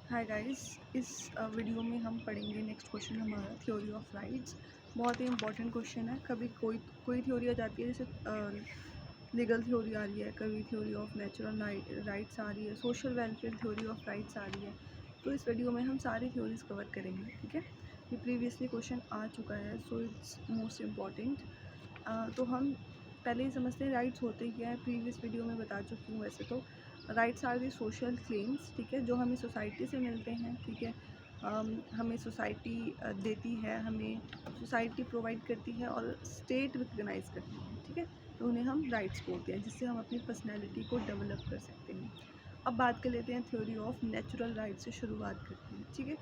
Hi guys, इस video में हम पढ़ेंगे नेक्स्ट क्वेश्चन हमारा थ्योरी ऑफ राइट्स। बहुत ही इंपॉर्टेंट क्वेश्चन है। कभी कोई थ्योरी आ जाती है, जैसे लीगल थ्योरी आ रही है, कभी थ्योरी ऑफ नेचुरल राइट्स आ रही है, social welfare theory of rights आ रही है। तो इस वीडियो में हम सारी थ्योरीज कवर करेंगे, ठीक है। ये प्रीवियसली क्वेश्चन आ चुका है, सो इट्स मोस्ट इम्पॉर्टेंट। तो हम पहले ही समझते हैं राइट्स होते क्या है। प्रीवियस वीडियो में बता चुकी हूँ। वैसे तो rights are the social claims, ठीक है, जो हमें सोसाइटी से मिलते हैं, ठीक है। हमें सोसाइटी देती है, हमें सोसाइटी प्रोवाइड करती है और स्टेट रिकगनाइज करती है, ठीक है। तो उन्हें हम राइट्स बोलते हैं, जिससे हम अपनी पर्सनैलिटी को डेवलप कर सकते हैं। अब बात कर लेते हैं थ्योरी ऑफ नेचुरल राइट्स से शुरुआत करते हैं, ठीक है।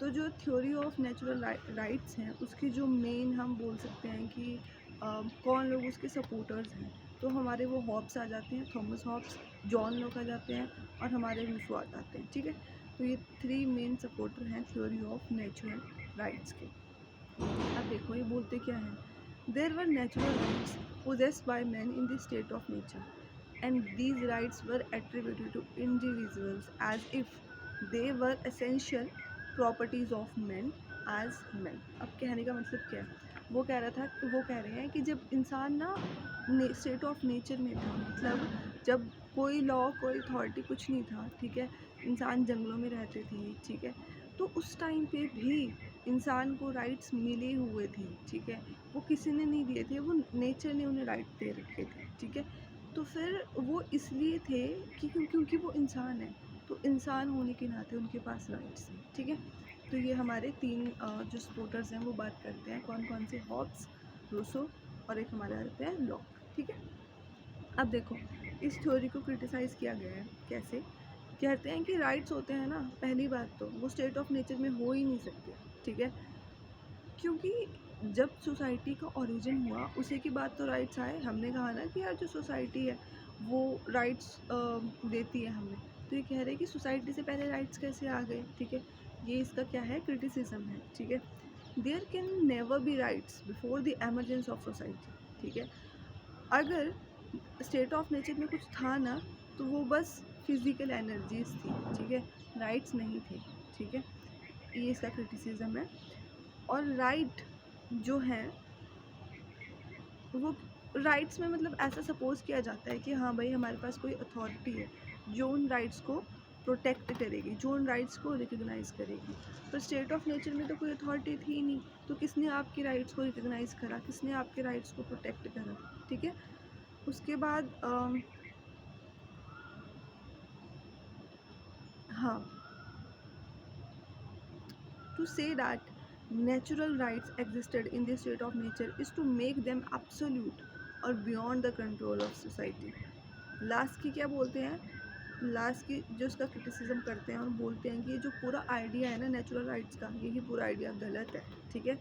तो जो थ्योरी ऑफ नेचुरल राइट्स हैं, उसकी जो मेन हम बोल सकते हैं कि कौन लोग उसके सपोर्टर्स हैं, तो हमारे वो हॉब्स आ जाते हैं, थॉमस हॉब्स, जॉन लॉक आ जाते हैं और हमारे रूसो आ जाते हैं, ठीक है। तो ये 3 मेन सपोर्टर हैं थ्योरी ऑफ नेचुरल राइट्स के। अब देखो ये बोलते क्या हैं। There were natural rights possessed by men in the state of nature, and these rights were attributed to individuals as if they were essential properties of men as men। अब कहने का मतलब क्या है। वो कह रहे हैं कि जब इंसान ना स्टेट ऑफ नेचर में था, मतलब जब कोई लॉ कोई अथॉरिटी कुछ नहीं था, ठीक है, इंसान जंगलों में रहते थे, ठीक है, तो उस टाइम पे भी इंसान को राइट्स मिले हुए थे, ठीक है। वो किसी ने नहीं दिए थे, वो नेचर ने उन्हें राइट दे रखे थे, ठीक है। तो फिर वो इसलिए थे कि क्योंकि वो इंसान है, तो इंसान होने के नाते उनके पास राइट्स हैं, ठीक है। तो ये हमारे 3 जो सपोर्टर्स हैं वो बात करते हैं, कौन कौन से, हॉब्स, रूसो और एक हमारे आते हैं लॉक, ठीक है। अब देखो इस थ्योरी को क्रिटिसाइज़ किया गया है कैसे। कहते हैं कि राइट्स होते हैं ना, पहली बात तो वो स्टेट ऑफ नेचर में हो ही नहीं सकते, ठीक है। क्योंकि जब सोसाइटी का ओरिजिन हुआ उसी के बाद तो राइट्स आए। हमने कहा ना कि यार जो सोसाइटी है वो राइट्स देती है हमें। तो ये कह रहे हैं कि सोसाइटी से पहले राइट्स कैसे आ गए, ठीक है। ये इसका क्या है, क्रिटिसिज्म है, ठीक है। There can never be rights before the emergence of society, ठीक है। अगर स्टेट ऑफ नेचर में कुछ था ना, तो वो बस फिजिकल एनर्जीज थी, ठीक है, राइट्स नहीं थे, ठीक है। ये इसका क्रिटिसिज्म है। और राइट जो है वो राइट्स में मतलब ऐसा सपोज़ किया जाता है कि हाँ भाई हमारे पास कोई अथॉरिटी है जो उन राइट्स को प्रोटेक्ट करेगी, जो उन राइट्स को रिकग्नाइज़ करेगी। पर स्टेट ऑफ नेचर में तो कोई अथॉरिटी थी ही नहीं, तो किसने आपके राइट्स को रिकग्नाइज़ करा, किसने आपके राइट्स को प्रोटेक्ट करा, ठीक है। उसके बाद हाँ, to say that natural rights existed in the state of nature is to make them absolute or beyond the control of society। Last की क्या बोलते हैं, लास्ट की जो इसका क्रिटिसिज्म करते हैं और बोलते हैं कि ये जो पूरा आइडिया है ना नेचुरल राइट्स का, यही पूरा आइडिया गलत है, ठीक है।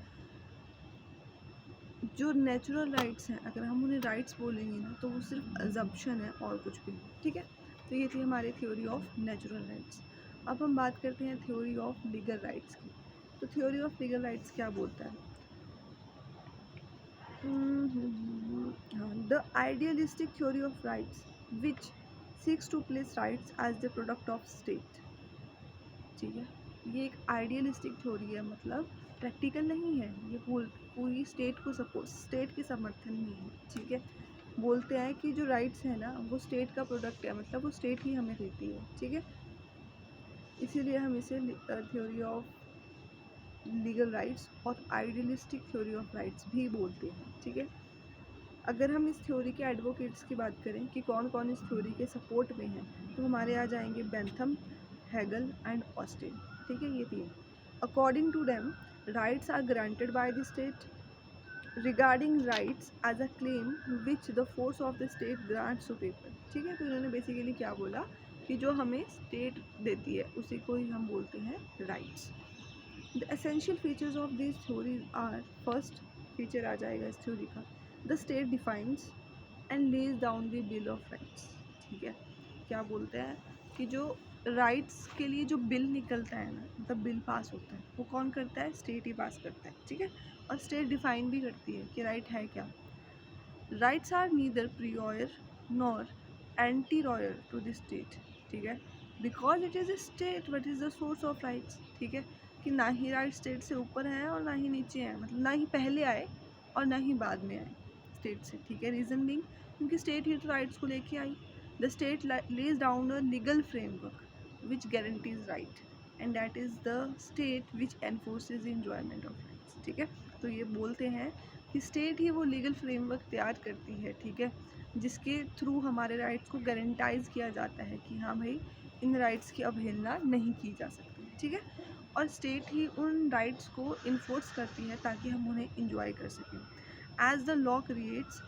जो नेचुरल राइट्स हैं, अगर हम उन्हें राइट्स बोलेंगे ना, तो वो सिर्फ अजम्पशन है और कुछ भी नहीं, ठीक है। तो ये थी हमारी थ्योरी ऑफ नेचुरल राइट्स। अब हम बात करते हैं थ्योरी ऑफ लीगल राइट्स की। तो थ्योरी ऑफ लीगल राइट्स क्या बोलता है। हाँ, the idealistic theory of rights which seeks to place rights as the product of state, ठीक है। ये एक आइडियलिस्टिक थ्योरी है, मतलब प्रैक्टिकल नहीं है। ये पूरी स्टेट को स्टेट के समर्थन में है, ठीक है। बोलते हैं कि जो राइट्स है ना वो स्टेट का प्रोडक्ट है, मतलब वो स्टेट ही हमें देती है, ठीक है। इसीलिए हम इसे थ्योरी ऑफ लीगल राइट्स और आइडियलिस्टिक थ्योरी ऑफ राइट्स भी बोलते हैं, ठीक है। अगर हम इस थ्योरी के एडवोकेट्स की बात करें कि कौन कौन इस थ्योरी के सपोर्ट में हैं, तो हमारे आ जाएंगे बेंथम, हेगल एंड ऑस्टिन, ठीक है, ये 3। According to them rights are granted by the state regarding rights as a claim which the force of the state grants to people, ठीक है। तो इन्होंने बेसिकली क्या बोला कि जो हमें स्टेट देती है उसी को ही हम बोलते हैं rights. The essential features of this theories are, first feature आ जाएगा इस थ्योरी का, the state defines and lays down the bill of rights, ठीक है। क्या बोलते हैं कि जो राइट्स के लिए जो बिल निकलता है ना, मतलब बिल पास होता है, वो कौन करता है, स्टेट ही पास करता है, ठीक है। और स्टेट डिफाइन भी करती है कि राइट है क्या। Rights are neither prior nor anterior to the state, ठीक है। Because it is a state what is the source of rights, ठीक है, कि ना ही राइट स्टेट से ऊपर हैं और ना ही नीचे हैं, मतलब ना ही पहले आए और ना ही बाद में आए स्टेट से, ठीक है। रीज़न बीइंग क्योंकि स्टेट ही तो राइट्स को लेके आई। The state lays down a legal framework which guarantees right and that is the state which enforces enjoyment of rights, ठीक है। तो ये बोलते हैं कि स्टेट ही वो लीगल फ्रेमवर्क तैयार करती है, ठीक है, जिसके थ्रू हमारे राइट्स को गारंटाइज किया जाता है कि हाँ भाई इन राइट्स की अवहेलना नहीं की जा सकती, ठीक है। और स्टेट ही उन राइट्स को इन्फोर्स करती है ताकि हम उन्हें इंजॉय कर सकें। As the law creates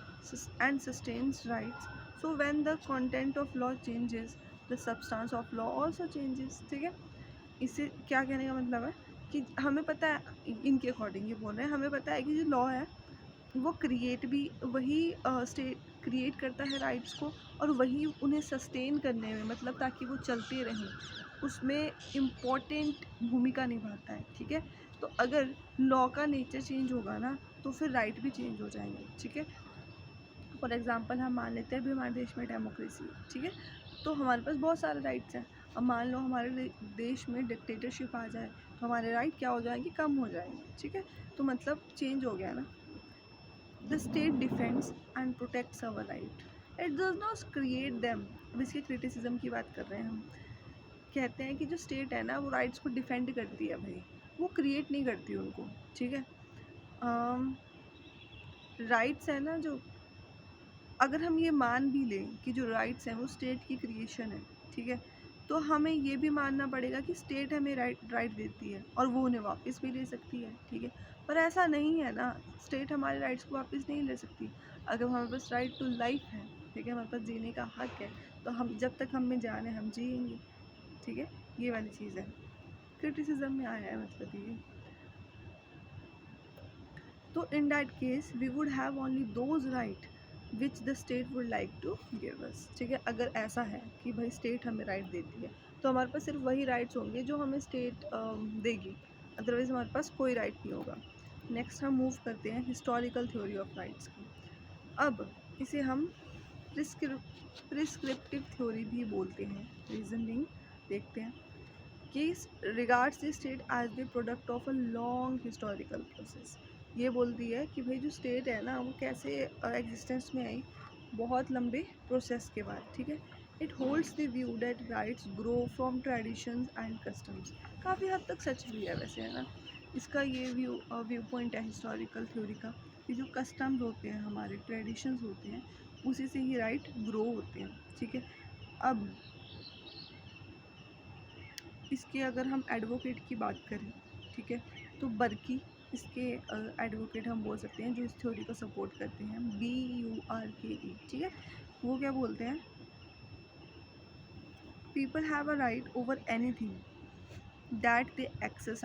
and sustains rights, so when the content of law changes the substance of law also changes, ठीक है। इससे क्या कहने का मतलब है कि हमें पता है, इनके अकॉर्डिंग ये बोल रहे हैं, हमें पता है कि जो लॉ है वो क्रिएट भी वही स्टेट क्रिएट करता है राइट्स को, और वही उन्हें सस्टेन करने में, मतलब ताकि वो चलते रहें, उसमें इम्पॉर्टेंट भूमिका निभाता है, ठीक है। तो अगर लॉ का नेचर चेंज होगा ना तो फिर राइट भी चेंज हो जाएंगे, ठीक है। फॉर एग्ज़ाम्पल हम मान लेते हैं अभी हमारे देश में डेमोक्रेसी है, ठीक है, तो हमारे पास बहुत सारे राइट्स हैं। अब मान लो हमारे देश में डिक्टेटरशिप आ जाए तो हमारे राइट क्या हो जाएंगे, कम हो जाएंगे, ठीक है। तो मतलब चेंज हो गया ना। The state defends and protects our right, it does not create them. अब इसके क्रिटिसिज्म की बात कर रहे हैं हम, कहते हैं कि जो स्टेट है ना वो राइट्स को डिफेंड करती है भाई, वो क्रिएट नहीं करती उनको, ठीक है। राइट्स है ना जो, अगर हम ये मान भी लें कि जो राइट्स हैं वो स्टेट की क्रिएशन है, ठीक है, तो हमें ये भी मानना पड़ेगा कि स्टेट हमें राइट देती है और वो उन्हें वापस भी ले सकती है, ठीक है। पर ऐसा नहीं है ना, स्टेट हमारे राइट्स को वापस नहीं ले सकती। अगर हमारे पास राइट टू लाइफ है, ठीक है, हमारे पास जीने का हक है, तो हम जब तक हम में जान है हम जिएंगे, ठीक है। ये वाली चीज़ है, क्रिटिसिज्म में आया है मतलब ये। तो in that case we would have only those right which the state would like to give us, ठीक है। अगर ऐसा है कि भाई स्टेट हमें राइट देती है तो हमारे पास सिर्फ वही राइट्स होंगे जो हमें स्टेट देगी, अदरवाइज़ हमारे पास कोई राइट नहीं होगा। नेक्स्ट हम मूव करते हैं हिस्टोरिकल थ्योरी ऑफ राइट्स की। अब इसे हम प्रिस्क्रिप्टिव थ्योरी भी बोलते हैं। रीजन बीइंग देखते हैं कि regards the state as the product of a long historical process. ये बोलती है कि भाई जो स्टेट है ना वो कैसे एग्जिस्टेंस में आई, बहुत लंबे प्रोसेस के बाद, ठीक है। It holds the view that rights grow from traditions and customs. काफ़ी हद तक सच भी है वैसे, है ना। इसका ये व्यू पॉइंट है हिस्टोरिकल थ्योरी का कि जो कस्टम्स होते हैं, हमारे ट्रेडिशंस होते हैं, उसी से ही राइट ग्रो होते हैं, ठीक है। अब इसके अगर हम एडवोकेट की बात करें, ठीक है, तो बर्की इसके एडवोकेट हम बोल सकते हैं जो इस थ्योरी को सपोर्ट करते हैं, BURKE, ठीक है। वो क्या बोलते हैं, people have a right over anything that they exercise